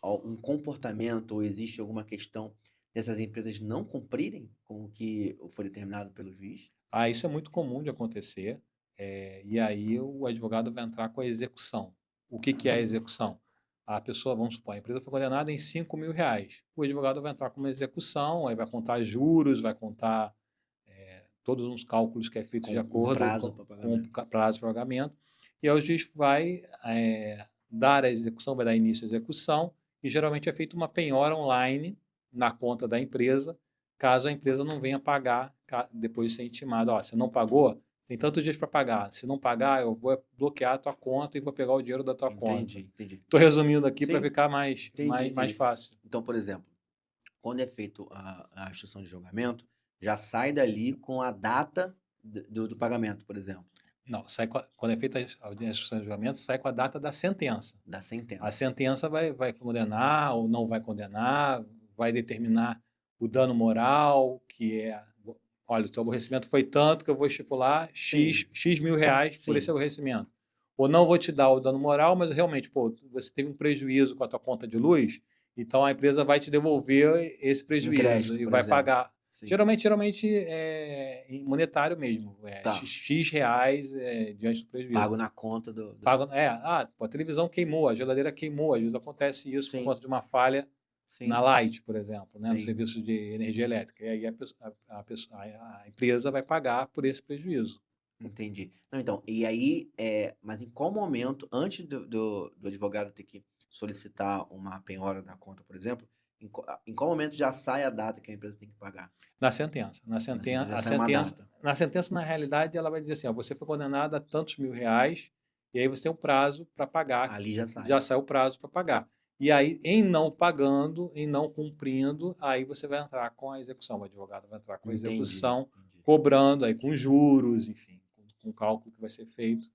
um comportamento ou existe alguma questão dessas empresas não cumprirem com o que foi determinado pelo juiz? Ah, isso é muito comum de acontecer, e aí o advogado vai entrar com a execução. O que que é a execução? A pessoa, vamos supor, a empresa foi condenada em R$ 5.000. O advogado vai entrar com uma execução, aí vai contar juros, vai contar todos os cálculos que é feito de Com um acordo prazo para com o pagamento? prazo de pagamento, e aí o juiz vai dar a execução, vai dar início à execução, e geralmente é feita uma penhora online na conta da empresa, caso a empresa não venha pagar depois de ser intimado. Ó, você não pagou? Tem tantos dias para pagar. Se não pagar, eu vou bloquear a tua conta e vou pegar o dinheiro da tua Entendi, conta. entendi. Estou resumindo aqui para Sim, ficar mais, entendi, mais, mais entendi. fácil. Então, por exemplo, quando é feito a instrução de julgamento, já sai dali com a data do pagamento, por exemplo, Não, quando é feita a instrução de julgamento, sai com a data da sentença. da A sentença. sentença vai condenar ou não vai condenar, vai determinar o dano moral, que é, olha, o teu aborrecimento foi tanto que eu vou estipular Sim, X mil reais por esse sim, aborrecimento. Ou não vou te dar o dano moral, mas realmente, pô, você teve um prejuízo com a tua conta de luz, então a empresa vai te devolver esse em prejuízo crédito, e por vai exemplo. pagar. Sim, Geralmente em monetário mesmo, tá. X reais diante do prejuízo. Pago na conta do. Pagam, pô, a televisão queimou, a geladeira queimou, às vezes acontece isso por Sim, conta de uma falha na sim, Light, por exemplo, né, no sim, serviço de energia elétrica. E aí a empresa vai pagar por esse prejuízo. entendi. Não, então, e aí, mas em qual momento, antes do advogado ter que solicitar uma penhora da conta, por exemplo, em qual momento já sai a data que a empresa tem que pagar? Na sentença. Na sentença já sai uma data. Na sentença, na realidade, ela vai dizer assim: ó, você foi condenado a tantos mil reais, e aí você tem um prazo para pagar, Ali já sai. já sai o prazo para pagar. E aí, em não pagando, em não cumprindo, aí você vai entrar com a execução. O advogado vai entrar com a Entendi, execução, entendi, cobrando aí com juros, enfim, com o cálculo que vai ser feito,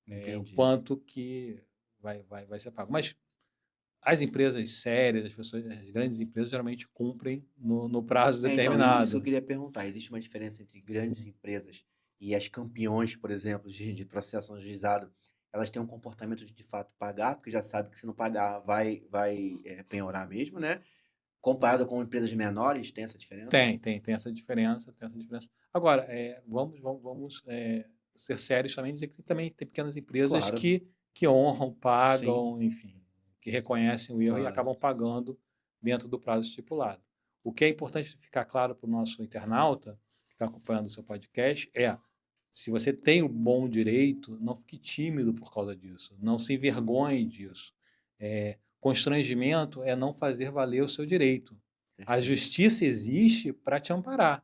o entendi. quanto que vai ser pago. Mas as empresas sérias, as grandes empresas, geralmente cumprem no prazo Então, isso eu determinado. queria perguntar. Existe uma diferença entre grandes empresas e as campeões, por exemplo, de processo ajuizado? Elas têm um comportamento de fato pagar, porque já sabe que se não pagar vai penhorar mesmo, né? Comparado com empresas menores, tem essa diferença? Tem essa diferença, tem essa diferença. Agora, vamos ser sérios também, dizer que também tem pequenas empresas Claro, que honram, sim, pagam, enfim, que reconhecem o erro e claro. acabam pagando dentro do prazo estipulado. O que é importante ficar claro para o nosso internauta que está acompanhando o seu podcast se você tem o bom direito, não fique tímido por causa disso, não se envergonhe disso. Constrangimento é não fazer valer o seu direito. A Perfeito, justiça existe para te amparar,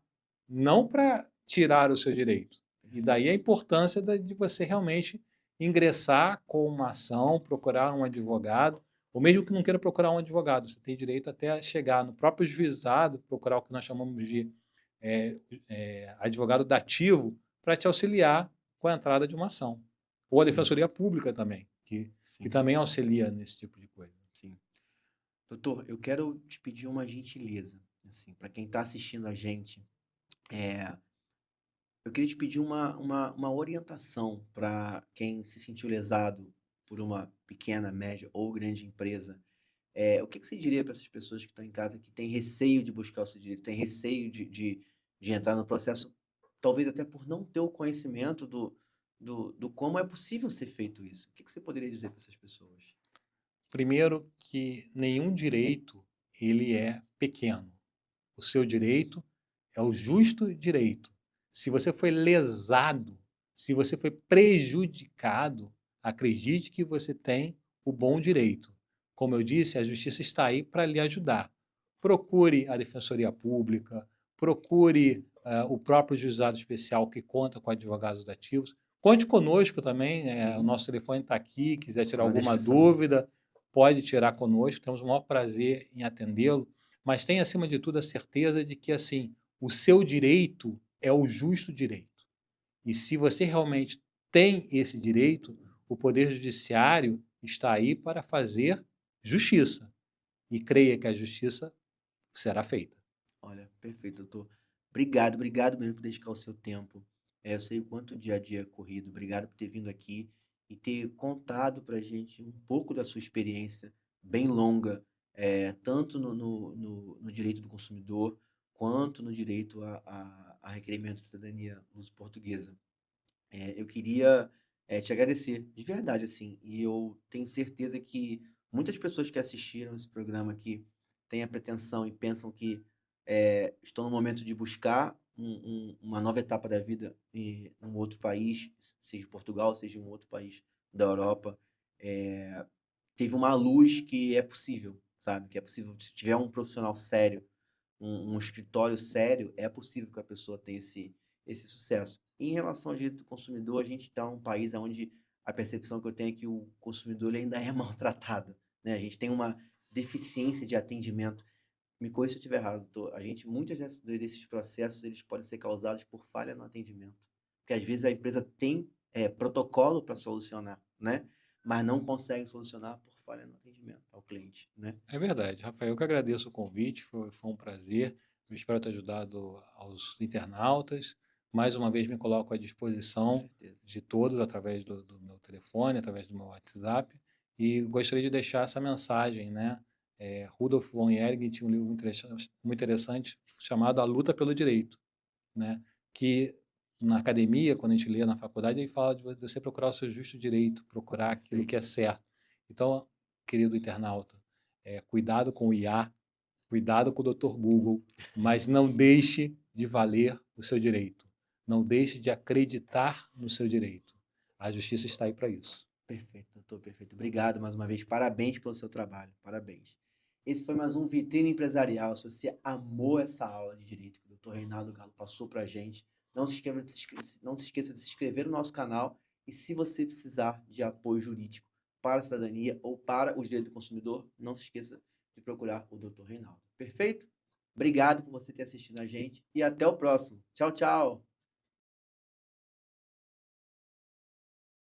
não para tirar o seu direito. E daí perfeito. a importância de você realmente ingressar com uma ação, procurar um advogado, ou mesmo que não queira procurar um advogado, você tem direito até a chegar no próprio juizado, procurar o que nós chamamos de advogado dativo, para te auxiliar com a entrada de uma ação. Ou a Sim, Defensoria Pública também, que sim, também auxilia nesse tipo de coisa. sim. Doutor, eu quero te pedir uma gentileza, assim, para quem está assistindo a gente. É, eu queria te pedir uma orientação para quem se sentiu lesado por uma pequena, média ou grande empresa. O que que você diria para essas pessoas que estão em casa que têm receio de buscar o seu direito, têm receio de entrar no processo, talvez até por não ter o conhecimento do como é possível ser feito isso? O que que você poderia dizer para essas pessoas? Primeiro que nenhum direito ele é pequeno. O seu direito é o justo direito. Se você foi lesado, se você foi prejudicado, acredite que você tem o bom direito. Como eu disse, a justiça está aí para lhe ajudar. Procure a Defensoria Pública, procure o próprio juizado especial que conta com advogados dativos, Conte conosco também, o Sim, nosso telefone está aqui, quiser tá tirar na alguma descrição. dúvida, pode tirar conosco, temos o maior prazer em atendê-lo, mas tenha acima de tudo a certeza de que, assim, o seu direito é o justo direito. E se você realmente tem esse direito, o poder judiciário está aí para fazer justiça, e creia que a justiça será feita. Olha, perfeito, doutor. Obrigado, obrigado mesmo por dedicar o seu tempo. Eu sei o quanto o dia a dia é corrido. Obrigado por ter vindo aqui e ter contado para a gente um pouco da sua experiência bem longa, tanto no direito do consumidor, quanto no direito a requerimento de cidadania luso-portuguesa. Eu queria, te agradecer, de verdade, assim, e eu tenho certeza que muitas pessoas que assistiram esse programa aqui têm a pretensão e pensam que, estão no momento de buscar uma nova etapa da vida em um outro país, seja Portugal, seja um outro país da Europa. Teve uma luz que é possível, sabe? Que é possível, se tiver um profissional sério, um escritório sério, é possível que a pessoa tenha esse sucesso. Em relação ao direito do consumidor, a gente está um país onde a percepção que eu tenho é que o consumidor ele ainda é maltratado, né? A gente tem uma deficiência de atendimento. Me corrija se eu estiver errado, doutor. A gente, muitos desses processos, eles podem ser causados por falha no atendimento. Porque às vezes a empresa tem protocolo para solucionar, né? Mas não consegue solucionar por falha no atendimento ao cliente, né? É verdade, Rafael, eu que agradeço o convite, foi um prazer. Eu espero ter ajudado aos internautas. Mais uma vez me coloco à Com disposição certeza. de todos através do meu telefone, através do meu WhatsApp. E gostaria de deixar essa mensagem, né? Rudolf von Ehring tinha um livro muito interessante chamado A Luta pelo Direito, né? Que na academia, quando a gente lê na faculdade, ele fala de você procurar o seu justo direito, procurar aquilo que é Perfeito. certo. Então, querido internauta, cuidado com o IA, cuidado com o Dr. Google, mas não deixe de valer o seu direito. Não deixe de acreditar no seu direito. A justiça está aí para isso. Perfeito, doutor, perfeito. Obrigado mais uma vez. Parabéns pelo seu trabalho. Parabéns. Esse foi mais um Vitrine Empresarial. Se você amou essa aula de direito que o doutor Reinaldo Galo passou para a gente, não se esqueça de se inscrever no nosso canal. E se você precisar de apoio jurídico para a cidadania ou para os direitos do consumidor, não se esqueça de procurar o doutor Reinaldo. Perfeito? Obrigado por você ter assistido a gente e até o próximo. Tchau, tchau.